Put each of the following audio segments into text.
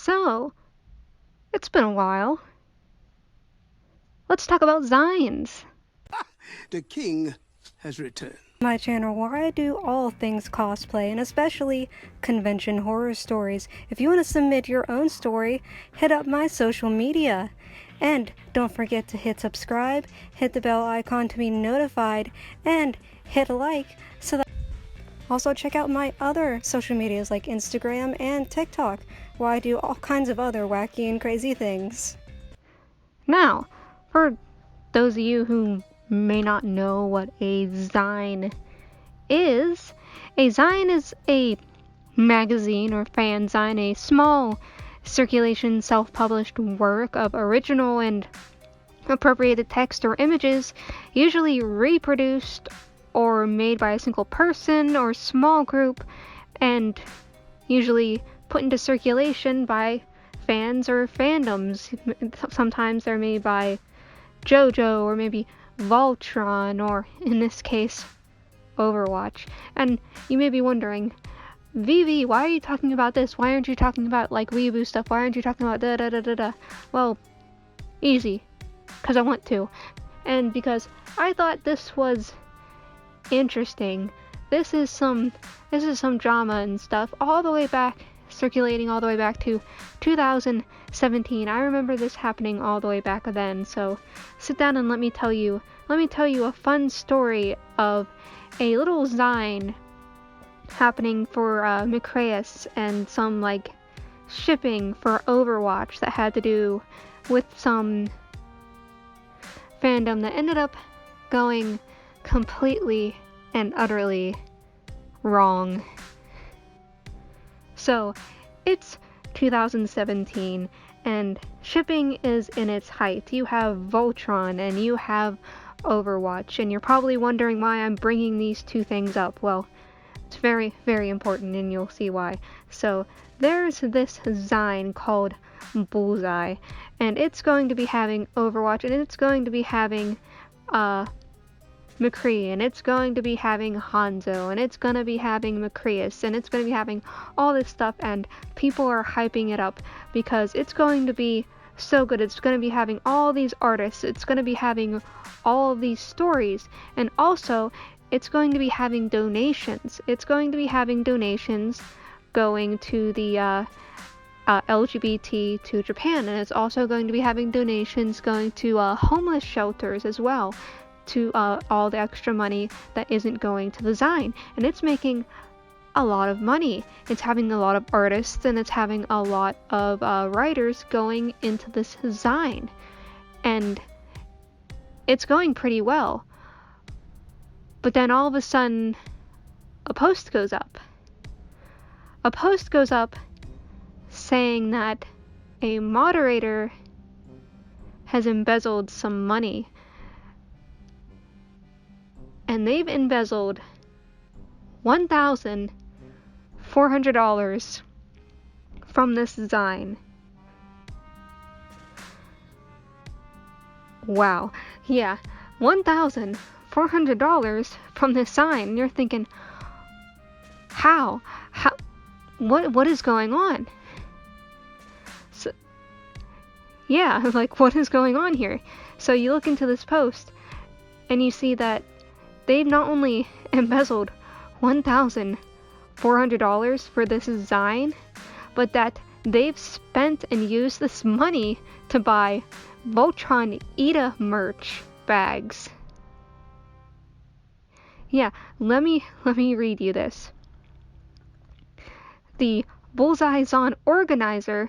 So, it's been a while. Let's talk about zines. The king has returned. My channel where I do all things cosplay and especially convention horror stories. If you want to submit your own story, hit up my social media. And don't forget to hit subscribe, hit the bell icon to be notified, and hit a like so that... Also check out my other social medias like Instagram and TikTok, where I do all kinds of other wacky and crazy things. Now, for those of you who may not know what a zine is a magazine or fanzine, a small circulation self-published work of original and appropriated text or images, usually reproduced or made by a single person or small group, and usually put into circulation by fans or fandoms. Sometimes they're made by JoJo or maybe Voltron, or in this case, Overwatch. And you may be wondering, Vivi, why are you talking about this? Why aren't you talking about like weeaboo stuff? Why aren't you talking about da da da da da? Well, easy, because I want to, and because I thought this was interesting. This is some drama and stuff all the way back, circulating all the way back to 2017. I remember this happening all the way back then. So sit down and let me tell you a fun story of a little zine happening for Macraeus and some like shipping for Overwatch that had to do with some fandom that ended up going completely and utterly wrong. So it's 2017 and shipping is in its height. You have Voltron and you have Overwatch, and you're probably wondering why I'm bringing these two things up. Well, it's very, very important, and you'll see why. So there's this zine called Bullseye, and it's going to be having Overwatch, and it's going to be having McCree, and it's going to be having Hanzo, and it's going to be having Macraeus, and it's going to be having all this stuff, and people are hyping it up because it's going to be so good. It's going to be having all these artists, it's going to be having all of these stories, and also it's going to be having donations. It's going to be having donations going to the LGBT to Japan, and it's also going to be having donations going to homeless shelters as well, to all the extra money that isn't going to the zine. And it's making a lot of money. It's having a lot of artists, and it's having a lot of writers going into this zine, and it's going pretty well. But then all of a sudden, a post goes up saying that a moderator has embezzled some money, and they've embezzled $1,400 from this zine. Wow. Yeah, $1,400 from this zine. And you're thinking, how? What is going on? So, yeah, like, what is going on here? So you look into this post, and you see that they've not only embezzled $1,400 for this zine, but that they've spent and used this money to buy Voltron Ida merch bags. Yeah, let me read you this. The Bullseye Zine organizer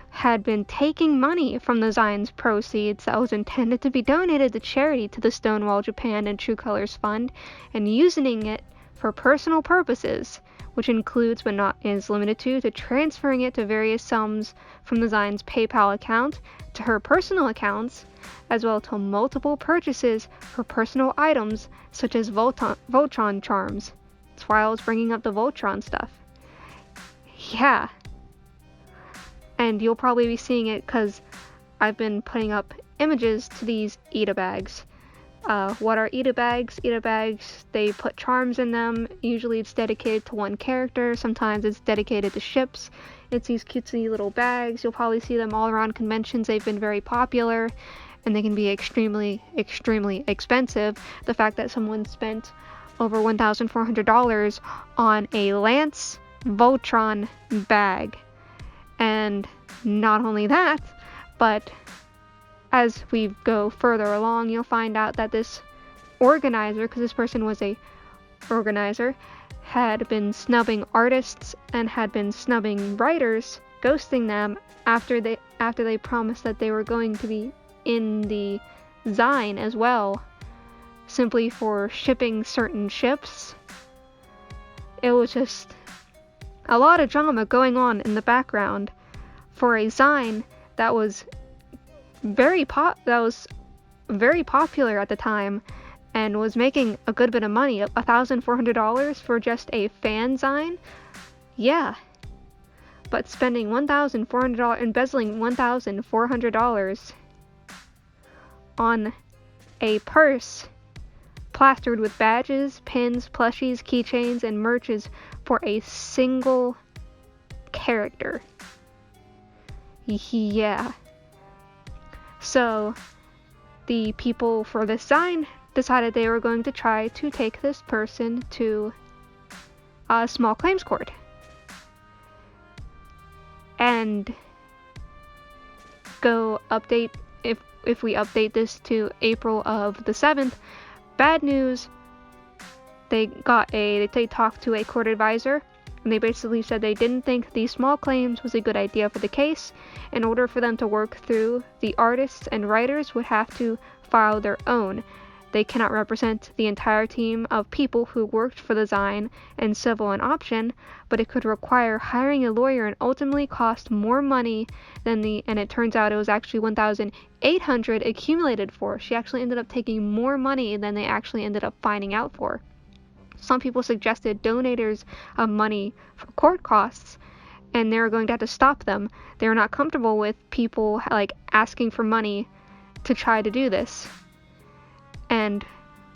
had been taking money from the zine's proceeds that was intended to be donated to charity to the Stonewall Japan and True Colors Fund, and using it for personal purposes, which includes but not is limited to transferring it to various sums from the zine's PayPal account to her personal accounts, as well to multiple purchases for personal items such as Voltron charms. That's why I was bringing up the Voltron stuff. Yeah. And you'll probably be seeing it because I've been putting up images to these Ida bags. What are Ita bags? Ita bags, they put charms in them. Usually it's dedicated to one character. Sometimes it's dedicated to ships. It's these cutesy little bags. You'll probably see them all around conventions. They've been very popular, and they can be extremely, extremely expensive. The fact that someone spent over $1,400 on a Lance Voltron bag. And not only that, but as we go further along, you'll find out that this organizer, because this person was a organizer, had been snubbing artists and had been snubbing writers, ghosting them after they promised that they were going to be in the Zine as well, simply for shipping certain ships. It was just a lot of drama going on in the background for a Zine that was very popular at the time and was making a good bit of money. $1,400 for just a fan Zine? Yeah. But spending $1,400, embezzling $1,400 on a purse plastered with badges, pins, plushies, keychains, and merches for a single character. Yeah. So, the people for this Zine decided they were going to try to take this person to a small claims court. And go update, if we update this to April of the 7th, bad news, they talked to a court advisor, and they basically said they didn't think these small claims was a good idea for the case. In order for them to work through, the artists and writers would have to file their own. They cannot represent the entire team of people who worked for the Zine in civil and option, but it could require hiring a lawyer and ultimately cost more money than and it turns out it was actually $1,800 accumulated for. She actually ended up taking more money than they actually ended up finding out for. Some people suggested donators of money for court costs, and they were going to have to stop them. They were not comfortable with people asking for money to try to do this. And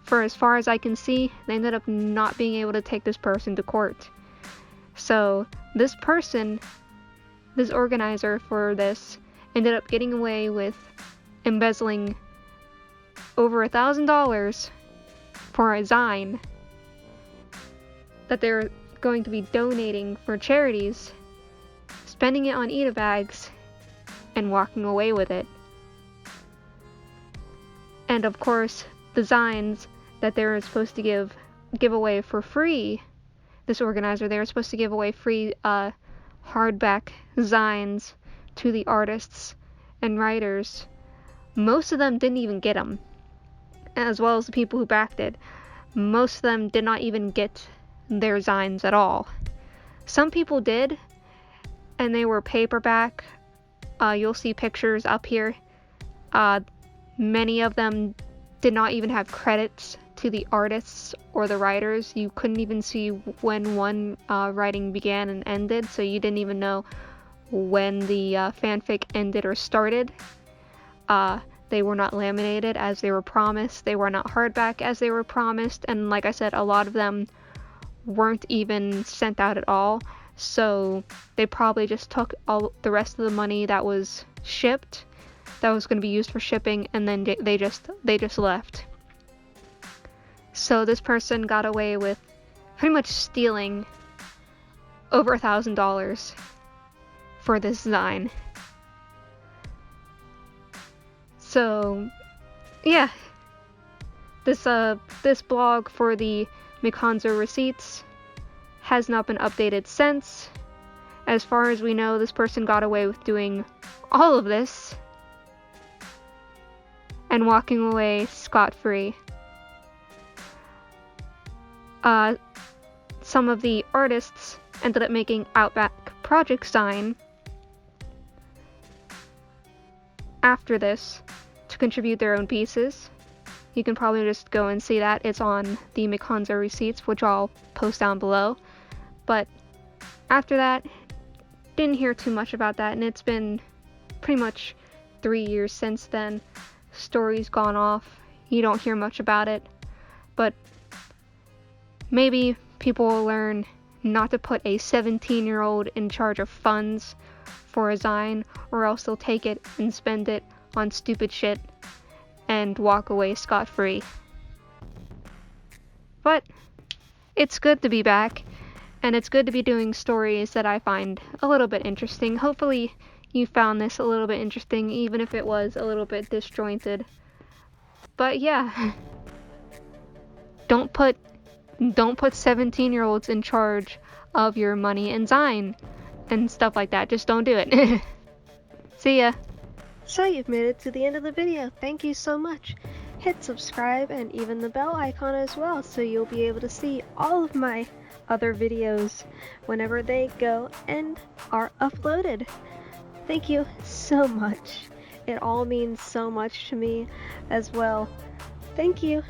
for as far as I can see, they ended up not being able to take this person to court. So this person, this organizer for this, ended up getting away with embezzling over $1,000 for a Zine that they were going to be donating for charities, spending it on Ita bags, and walking away with it. And of course, the Zines that they were supposed to give away for free, this organizer, they were supposed to give away free hardback Zines to the artists and writers. Most of them didn't even get them, as well as the people who backed it. Most of them did not even get their Zines at all. Some people did, and they were paperback. You'll see pictures up here. Many of them did not even have credits to the artists or the writers. You couldn't even see when one writing began and ended, so you didn't even know when the fanfic ended or started. They were not laminated as they were promised. They were not hardback as they were promised. And like I said, a lot of them weren't even sent out at all. So they probably just took all the rest of the money that was shipped, that was going to be used for shipping, and then they just left. So this person got away with pretty much stealing over $1,000 for this Zine. So yeah, this blog for the McHanzo receipts has not been updated since. As far as we know, this person got away with doing all of this and walking away scot-free. Some of the artists ended up making Outback Project Zine after this to contribute their own pieces. You can probably just go and see that. It's on the McHanzo receipts, which I'll post down below. But after that, didn't hear too much about that, and it's been pretty much 3 years since then. Story's gone off. you don't hear much about it. But maybe people will learn not to put a 17-year-old in charge of funds for a Zine, or else they'll take it and spend it on stupid shit and walk away scot-free. But it's good to be back, and it's good to be doing stories that I find a little bit interesting. Hopefully you found this a little bit interesting, even if it was a little bit disjointed. But yeah, don't put 17-year-olds in charge of your money and Zine and stuff like that. Just don't do it. See ya. So you've made it to the end of the video. Thank you so much. Hit subscribe and even the bell icon as well, so you'll be able to see all of my other videos whenever they go and are uploaded. Thank you so much. It all means so much to me as well. Thank you.